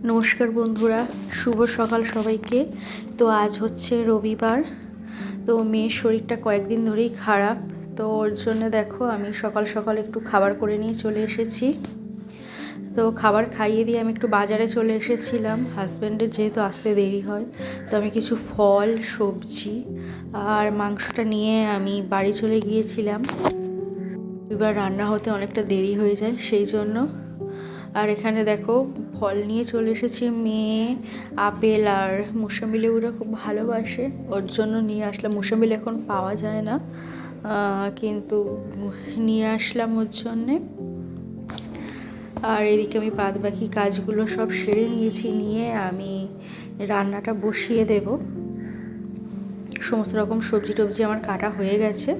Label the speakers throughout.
Speaker 1: নমস্কার বন্ধুরা, শুভ সকাল সবাইকে। তো আজ হচ্ছে রবিবার। তো মেয়ের শরীরটা কয়েকদিন ধরেই খারাপ, তো ওর জন্য দেখো আমি সকাল সকাল একটু খাবার করে নিয়ে চলে এসেছি। তো খাবার খাইয়ে দিয়ে আমি একটু বাজারে চলে এসেছিলাম, হাজব্যান্ডের যেহেতু আসতে দেরি হয়। তো আমি কিছু ফল, সবজি আর মাংসটা নিয়ে আমি বাড়ি চলে গিয়েছিলাম। এবার রান্না হতে অনেকটা দেরি হয়ে যায় সেই জন্য। আর এখানে দেখো ফল নিয়ে চলে এসেছি। মেয়ে আপেল আর মুসাম্বি লেবুটা খুব ভালোবাসে, ওর জন্য নিয়ে আসলাম। মুসাম্বি এখন পাওয়া যায় না, কিন্তু নিয়ে আসলাম ওর জন্যে। আর এদিকে আমি বাদ বাকি কাজগুলো সব সেরে নিয়েছি, নিয়ে আমি রান্নাটা বসিয়ে দেব। সমস্ত রকম সবজি টবজি আমার কাটা হয়ে গেছে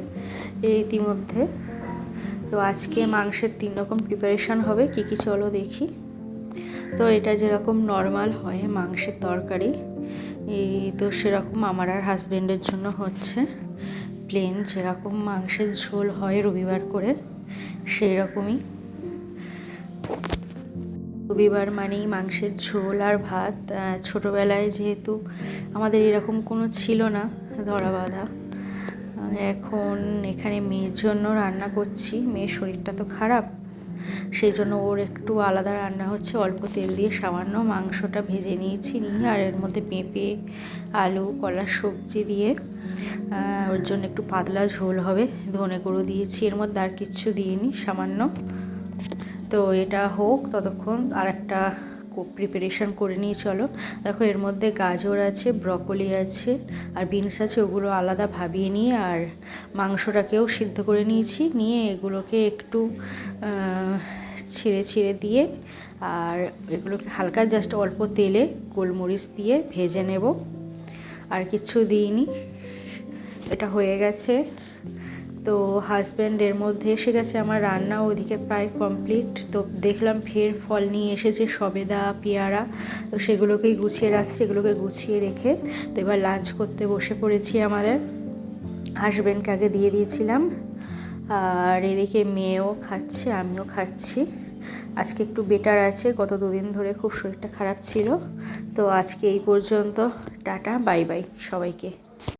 Speaker 1: ইতিমধ্যে। তো আজকে মাংসের 3 রকম প্রিপারেশান হবে। কি চলো দেখি। তো এটা যেরকম নর্মাল হয় মাংসের তরকারি, তো সেরকম আমার আর হাজব্যান্ডের জন্য হচ্ছে প্লেন যেরকম মাংসের ঝোল হয় রবিবার করে, সেই রকমই। রবিবার মানেই মাংসের ঝোল আর ভাত। ছোটোবেলায় যেহেতু আমাদের এরকম কোনো ছিল না ধরা বাঁধা, এখন এখানে মেয়ের জন্য রান্না করছি। মেয়ের শরীরটা তো খারাপ, সেই জন্য ওর একটু আলাদা রান্না হচ্ছে। অল্প তেল দিয়ে সামান্য মাংসটা ভেজে নিয়েছি, নিয়ে আর এর মধ্যে পেঁপে, আলু, কলার সবজি দিয়ে ওর জন্য একটু পাতলা ঝোল হবে। ধনে গুঁড়ো দিয়েছি, এর মধ্যে আর কিচ্ছু দিইনি, সামান্য। তো এটা হোক ততক্ষণ আর একটা প্রিপারেশান করে নিয়ে চলো। দেখো এর মধ্যে গাজর আছে, ব্রকলি আছে আর বিনস আছে, ওগুলো আলাদা ভাবিয়ে নিয়ে আর মাংসটাকেও সিদ্ধ করে নিয়েছি। নিয়ে এগুলোকে একটু ছিঁড়ে দিয়ে আর এগুলোকে হালকা জাস্ট অল্প তেলে গোলমরিচ দিয়ে ভেজে নেব, আর কিচ্ছু দিইনি। এটা হয়ে গেছে। তো হাজব্যান্ড এর মধ্যে এসে গেছে, আমার রান্না ওদিকে প্রায় কমপ্লিট। তো দেখলাম ফের ফল নিয়ে এসেছে, সবেদা, পেয়ারা। তো সেগুলোকেই গুছিয়ে রাখছি, এগুলোকে গুছিয়ে রেখে তো এবার লাঞ্চ করতে বসে পড়েছি। আমাদের হাজব্যান্ডকে আগে দিয়ে দিয়েছিলাম, আর এদিকে মেয়েও খাচ্ছে, আমিও খাচ্ছি। আজকে একটু বেটার আছে, গত 2 দিন ধরে খুব শরীরটা খারাপ ছিল। তো আজকে এই পর্যন্ত, টাটা, বাই বাই সবাইকে।